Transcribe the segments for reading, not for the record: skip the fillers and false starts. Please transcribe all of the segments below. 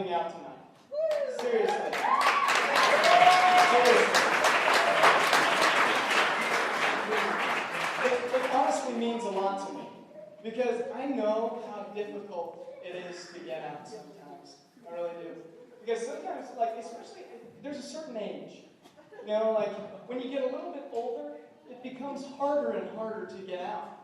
coming out tonight. Seriously. Seriously. It honestly means a lot to me. Because I know how difficult it is to get out sometimes. I really do. Because sometimes, like, especially, there's a certain age. You know, like, when you get a little bit older, it becomes harder and harder to get out.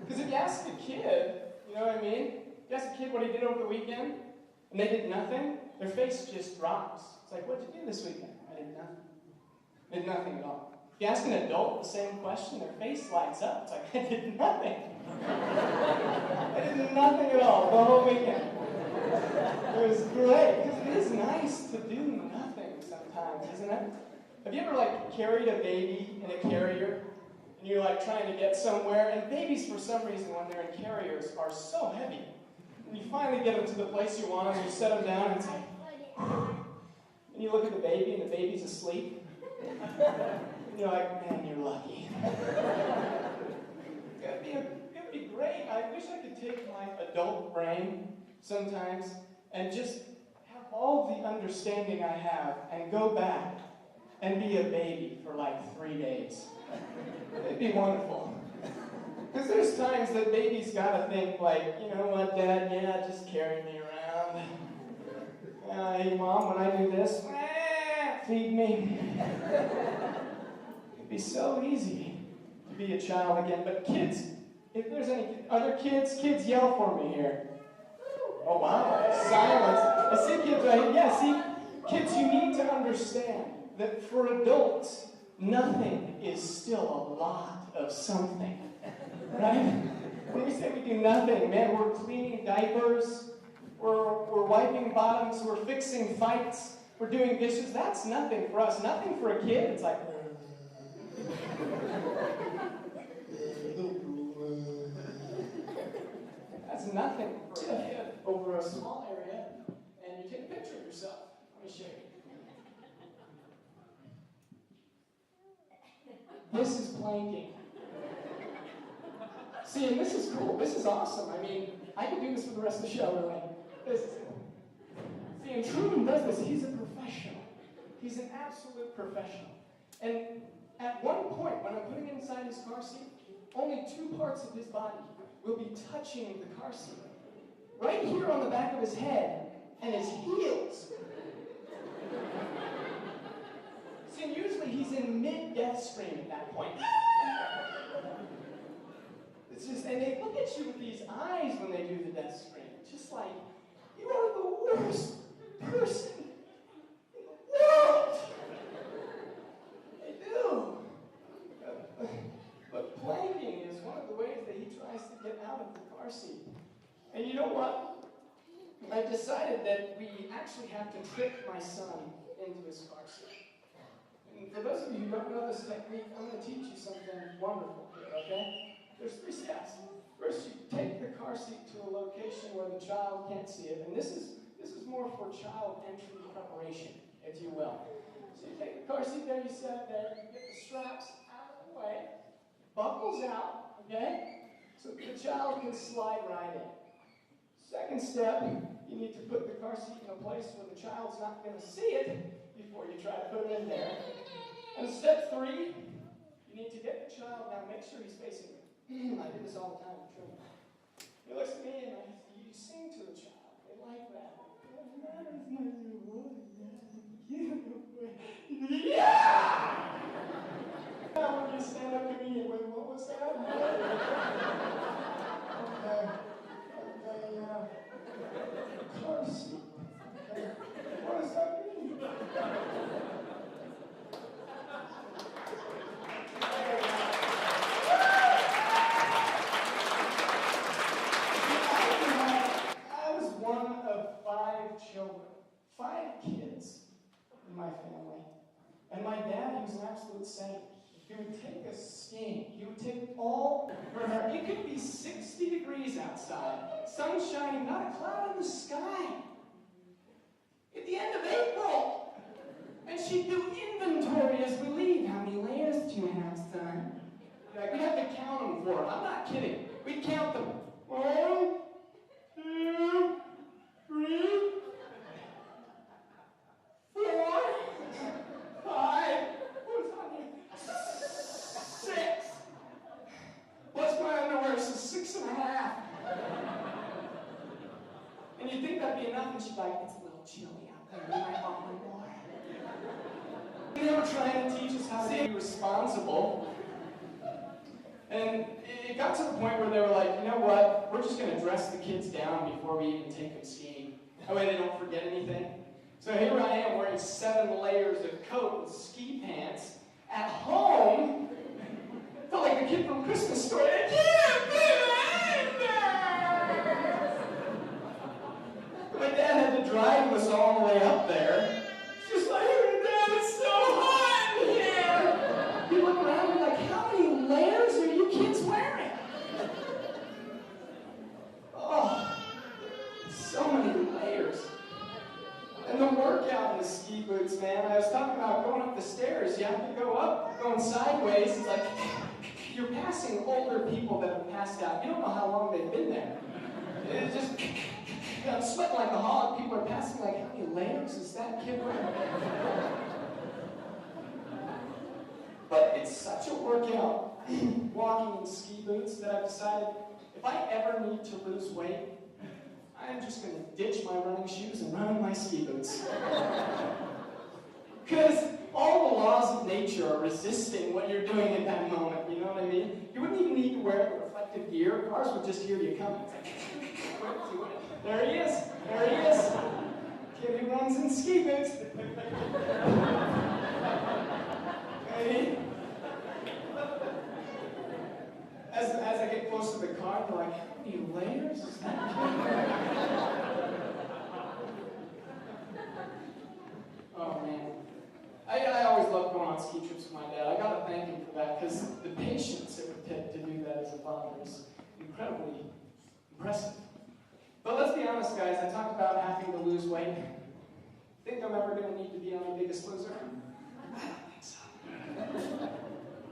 Because if you ask a kid, you know what I mean? If you ask a kid what he did over the weekend, and they did nothing, their face just drops. It's like, what'd you do this weekend? I did nothing. I did nothing at all. If you ask an adult the same question, their face lights up. It's like, I did nothing. I did nothing at all the whole weekend. It was great, because it is nice to do nothing sometimes, isn't it? Have you ever, like, carried a baby in a carrier, and you're, like, trying to get somewhere, and babies, for some reason, when they're in carriers, are so heavy. And you finally get them to the place you want, and you set them down, and it's like, and you look at the baby, and the baby's asleep. And you're like, man, you're lucky. It'd be great. I wish I could take my adult brain sometimes and just have all the understanding I have and go back and be a baby for like 3 days. It'd be wonderful. Because there's times that babies gotta think like, you know what, Dad, yeah, just carry me around. Hey, Mom, when I do this, feed me. It'd be so easy to be a child again. But kids, if there's any other kids yell for me here. Oh, wow. Silence. I see kids right here. Yeah, see, kids, you need to understand that for adults, nothing is still a lot of something. Right? When we say we do nothing, man, we're cleaning diapers, we're wiping bottoms, we're fixing fights, we're doing dishes. That's nothing for us. Nothing for a kid. It's like, that's nothing for a kid over a small area, and you take a picture of yourself. Let me show you. This is planking. See, and this is cool. This is awesome. I mean, I could do this for the rest of the show, really. This is cool. See, and Truman does this. He's a professional. He's an absolute professional. And at one point, when I'm putting him inside his car seat, only 2 parts of his body will be touching the car seat. Right here on the back of his head and his heels. See, and usually he's in mid-death scream at that point. It's just, and they look at you with these eyes when they do the death scream. Just like, you are the worst person in the world. They do. But planking is one of the ways that he tries to get out of the car seat. And you know what? I decided that we actually have to trick my son into his car seat. And for those of you who don't know this technique, I'm going to teach you something wonderful here, okay? There's 3 steps. First, you take the car seat to a location where the child can't see it. And this is more for child entry preparation, if you will. So you take the car seat there, you set it there, you get the straps out of the way, buckles out, okay? So the child can slide right in. Second step, you need to put the car seat in a place where the child's not going to see it before you try to put it in there. And step 3, you need to get the child, now make sure he's facing you. I do this all the time with children. He looks at me and you sing to the child. They like that. That is my little boy. Yeah! I want you to stand up to me and wait, what was that? Car seat. What does that mean? I was one of 5 children, 5 kids in my family. And my dad, he was an absolute saint. He would take us skiing. He would take all, it could be 60 degrees outside, sun shining, not a cloud in the sky. At the end of April. And she'd do inventory as we leave. How many layers do you have, son? Like, we'd have to count them for her. I'm not kidding. We'd count them. 1, 2, 3. were trying to teach us how to be responsible. And it got to the point where they were like, you know what? We're just going to dress the kids down before we even take them skiing. That way they don't forget anything. So here I am wearing 7 layers of coat and ski pants at home. I felt like the kid from Christmas Story. My dad had to drive us all the way up there. It's just like, Dad, it's so hot in here. You look around and you're like, how many layers are you kids wearing? Oh, so many layers. And the workout in the ski boots, man. I was talking about going up the stairs. You have to go up, going sideways. It's like you're passing older people that have passed out. You don't know how long they've been there. It's just, I'm sweating like a hog. People are passing like, how many layers is that kid wearing? But it's such a workout, walking in ski boots, that I've decided if I ever need to lose weight, I'm just going to ditch my running shoes and run in my ski boots. Because all the laws of nature are resisting what you're doing at that moment, you know what I mean? You wouldn't even need to wear reflective gear. Cars would just hear you coming. There he is. There he is. Kid who runs in ski boots. Hey. As I get close to the car, they're like, how many layers is that? Oh, man. I always loved going on ski trips with my dad. I gotta thank him for that, because the patience it would take to do that as a father is incredibly impressive. But let's be honest, guys. I talked about having to lose weight. Think I'm ever going to need to be on The Biggest Loser? I don't think so.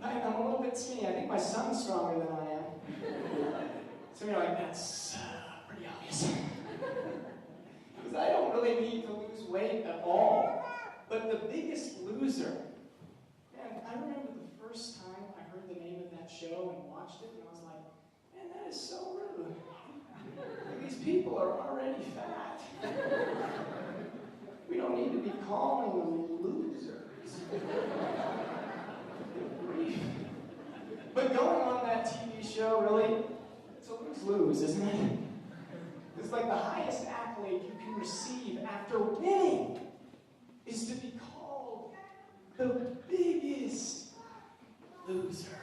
I'm a little bit skinny. I think my son's stronger than I am. Some of you are like, that's pretty obvious. Because I don't really need to lose weight at all. But The Biggest Loser, man, I remember the first time I heard the name of that show and watched it, and I was like, man, that is so rude. These people are already fat. We don't need to be calling them losers. But going on that TV show, really, it's a lose-lose, isn't it? It's like the highest accolade you can receive after winning is to be called the biggest loser.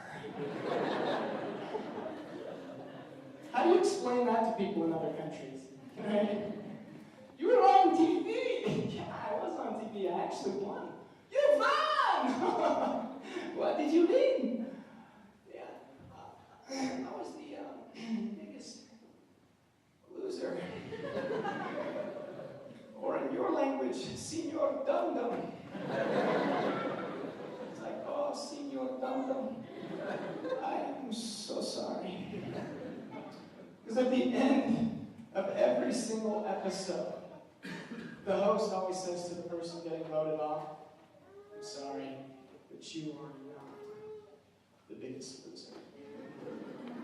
How do you explain that to people in other countries? Right? You were on TV. Yeah, I was on TV. I actually won. You won! What did you win? Yeah, I was the biggest loser. Or in your language, Senor Dum Dum. It's like, oh, Senor Dum Dum, I am so sorry. Because at the end of every single episode, the host always says to the person getting voted off, I'm sorry, but you are not the biggest loser.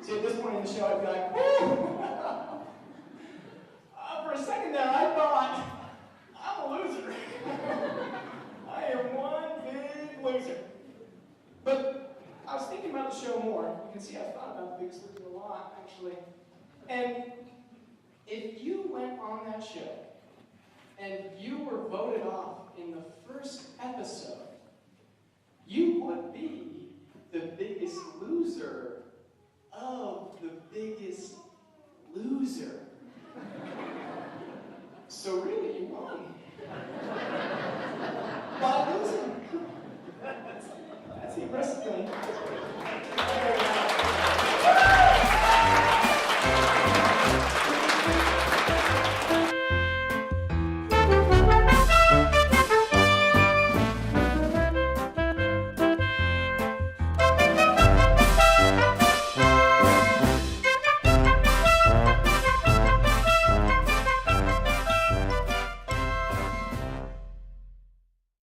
See, at this point in the show, I'd be like, woo! For a second there, I thought, I'm a loser. I am one big loser. But I was thinking about the show more. You can see I've thought about The Biggest Loser a lot, actually. And if you went on that show and you were voted off in the first episode, you would be the biggest loser of the biggest loser. So really,